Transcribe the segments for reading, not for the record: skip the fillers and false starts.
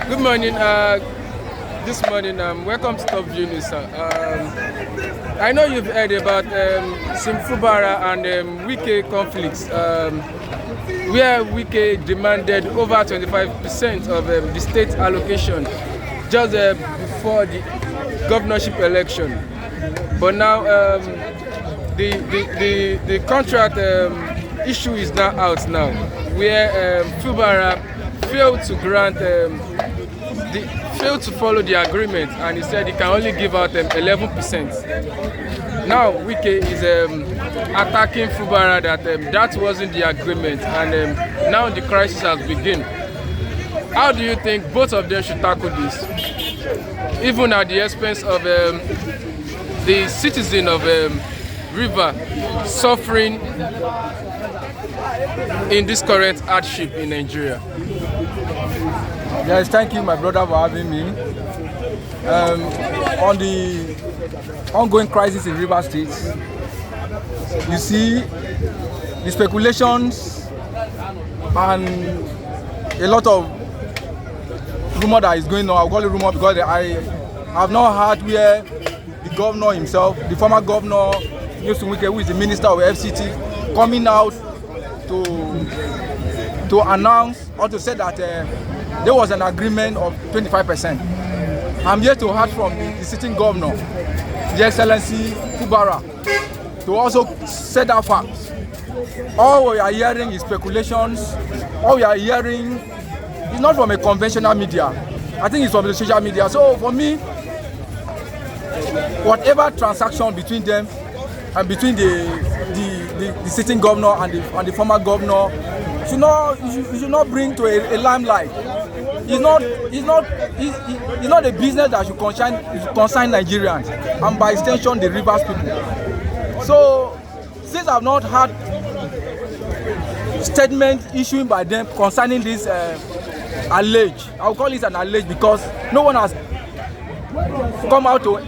Good morning. This morning, welcome to Top View News. I know you've heard about Simfubara and Wike conflicts, where Wike demanded over 25% of the state allocation just before the governorship election. But now the contract issue is now out now, where Fubara failed to grant failed to follow the agreement, and he said he can only give out 11%. Now Wike is attacking Fubara that that wasn't the agreement, and now the crisis has begun. How do you think both of them should tackle this, even at the expense of the citizen of River suffering in this current hardship in Nigeria? Yes, thank you, my brother, for having me. On the ongoing crisis in River State, you see the speculations and a lot of rumor that is going on. I'll call it rumor because I have not heard where the governor himself, the former governor, Wike, who is the minister of FCT, coming out to announce or to say that there was an agreement of 25%. I'm here to hear from the sitting governor, the Excellency Fubara, to also say that fact. All we are hearing is speculations. All we are hearing is not from a conventional media. I think it's from the social media. So for me, whatever transaction between them and between the sitting governor and the former governor should not bring to a limelight. It's not a business that should concern Nigerians and by extension the Rivers people. So since I've not had statement issued by them concerning this allege, I'll call it an allege because no one has come out to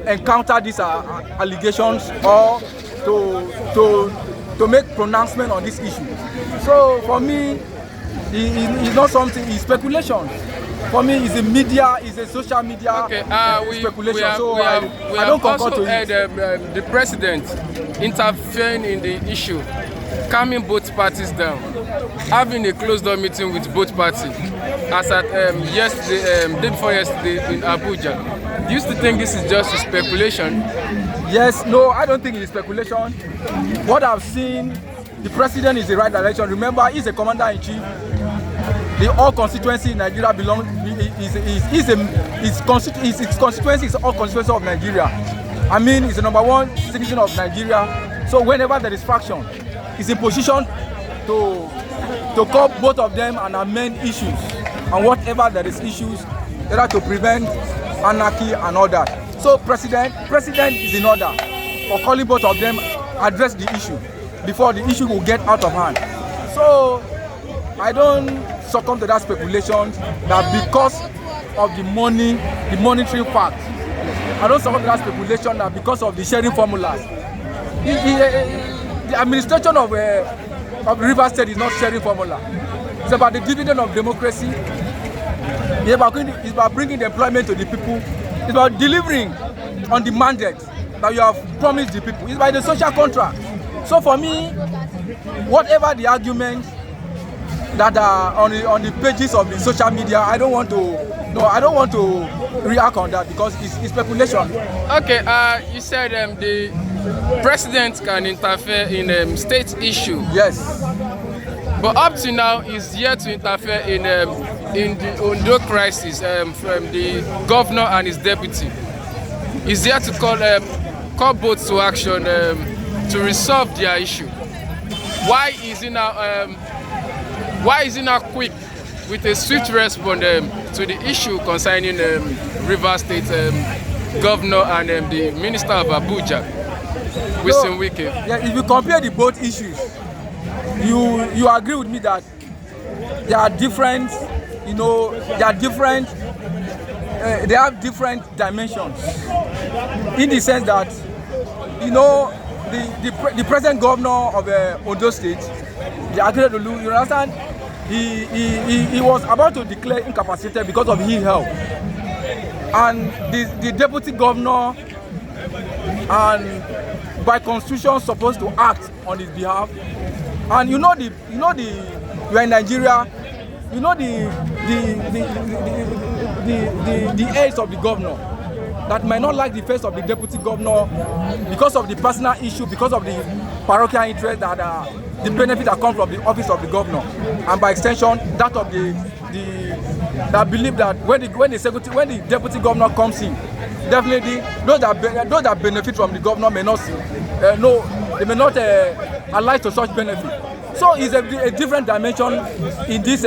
encounter these allegations or to make pronouncement on this issue. So for me, it's not something, it's speculation. For me, it's a media, it's a social media speculation. I don't concur to it. The president interfering in the issue, calming both parties down, having a closed-door meeting with both parties, as at day before yesterday in Abuja. Do you still think this is just a speculation? Yes, no, I don't think it is speculation. What I've seen, the president is the right direction. Remember, he's a commander-in-chief. The all constituency in Nigeria belongs. His constituency is all constituency of Nigeria. I mean, he's the #1 citizen of Nigeria. So whenever there is fraction, he's in position to call both of them and amend issues. And whatever there is issues, in order to prevent anarchy and all that. So president is in order for calling both of them, address the issue before the issue will get out of hand. So I don't succumb to that speculation that because of the monetary fact, I don't succumb to that speculation that because of the sharing formulas. The administration of River State is not sharing formula. It's about the dividend of democracy. It's about bringing the employment to the people. It's about delivering on the mandate that you have promised the people. It's by the social contract. So for me, whatever the arguments that are on the pages of the social media, I don't want to react on that because it's speculation. Okay, you said the president can interfere in state issue. Yes. But up to now, he's yet to interfere in the Ondo crisis from the governor and his deputy. He's there to call both to action to resolve their issue. Why is he now quick with a swift response to the issue concerning River State governor and the minister of Abuja, Wike? Yeah, if you compare the both issues, you agree with me that they are different. They have different dimensions. In the sense that, the present governor of Ondo State, the Crude, you understand, he was about to declare incapacitated because of ill health, and the deputy governor and by constitution supposed to act on his behalf. And you are in Nigeria, you know the aides of the governor that might not like the face of the deputy governor because of the personal issue, because of the parochial interest that the benefit that comes from the office of the governor, and by extension that of that believe that when the deputy governor comes in, definitely those that benefit from the governor may not they may not ally to such benefit. So it's a different dimension in these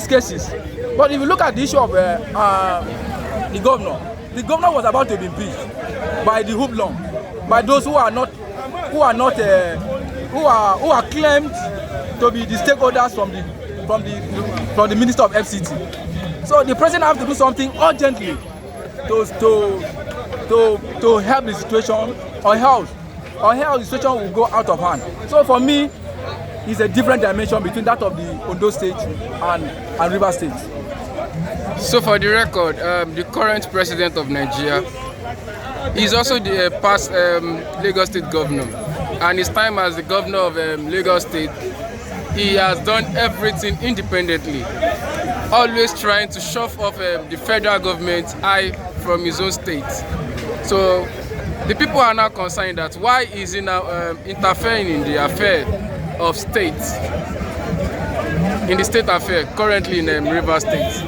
cases. But if you look at the issue of the governor was about to be impeached by the hoodlum, by those who are claimed to be the stakeholders from the Minister of FCT. So the president has to do something urgently to help the situation, or else the situation will go out of hand. So for me, it's a different dimension between that of the Ondo State and Rivers State. So for the record, the current president of Nigeria is also the past Lagos State governor, and his time as the governor of Lagos State, he has done everything independently, always trying to shove off the federal government eye from his own state. So the people are now concerned that why is he now interfering in the affair of states, in the state affair currently in Rivers State,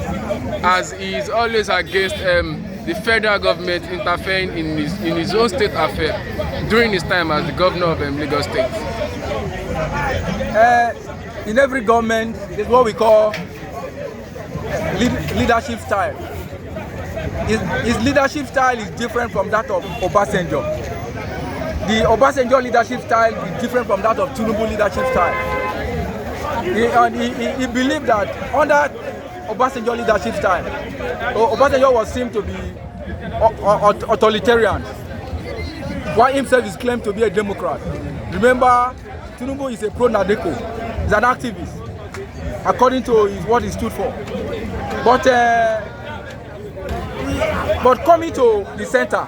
as he is always against the federal government interfering in his own state affair during his time as the governor of Lagos State. In every government, there's what we call leadership style. His leadership style is different from that of Obasanjo. The Obasanjo leadership style is different from that of Tinubu leadership style. He believed that under Obasanjo leadership style, Obasanjo was seen to be authoritarian, while himself is claimed to be a Democrat. Remember, Tinubu is a pro-Nadeko, he's an activist, according to what he stood for. But coming to the center,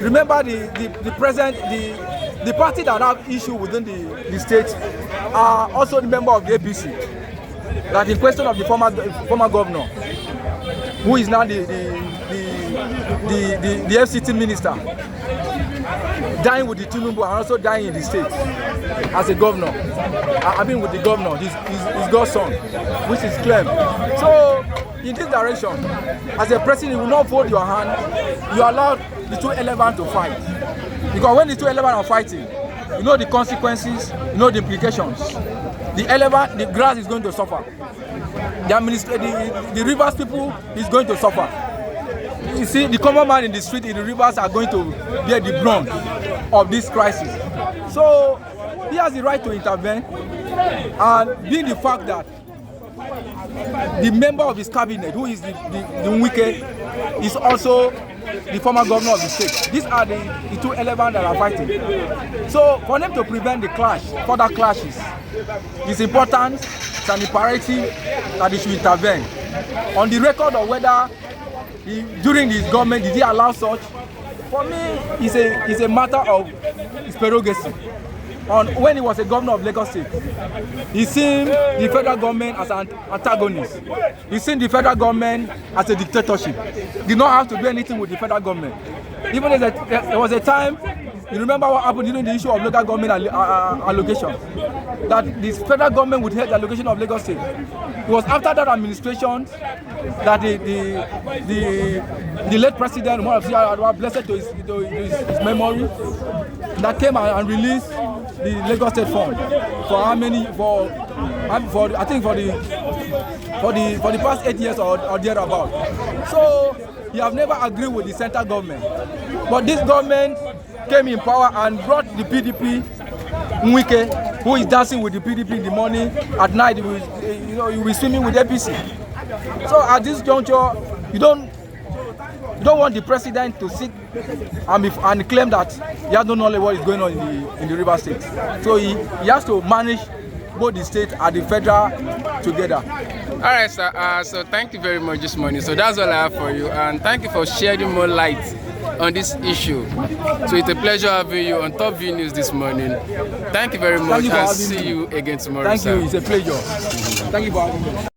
remember the party that have issue within the state are also the member of the APC. That in question of the former governor, who is now the FCT minister, dying with the Tinubu and also dying in the state as a governor. I mean with the governor, his godson, which is claimed. So in this direction, as a president, you will not fold your hand. You allow the two elements to fight. Because when the two elements are fighting, you know the consequences, you know the implications. The grass is going to suffer. The rivers people is going to suffer. You see, the common man in the street, in the rivers, are going to bear the brunt of this crisis. So he has the right to intervene, and being the fact that the member of his cabinet, who is the Wike, is also the former governor of the state. These are the two elements that are fighting. So for them to prevent the further clashes, it's important, it's an imperative that they should intervene. On the record of whether during his government did he allow such, for me it's a matter of his prerogative. When he was a governor of Lagos State, he seen the federal government as an antagonist. He seen the federal government as a dictatorship. Did not have to do anything with the federal government. Even there was a time, you remember what happened during the issue of local government allocation, that the federal government would help the allocation of Lagos State. It was after that administration that the late president, blessed to his memory, that came and released the Lagos State Fund for how many? I think for the past 8 years or thereabout. So he have never agreed with the central government, but this government came in power and brought the PDP, Wike, who is dancing with the PDP in the morning, at night he will be swimming with APC. So at this juncture, you don't want the president to sit and claim that he has no knowledge what is going on in the Rivers State. So he has to manage both the state and the federal together. All right, sir. So thank you very much this morning. So that's all I have for you, and thank you for shedding more light on this issue. So it's a pleasure having you on Top View News this morning. Thank you very much, and see you again tomorrow. Thank you. It's a pleasure. Thank you for having me.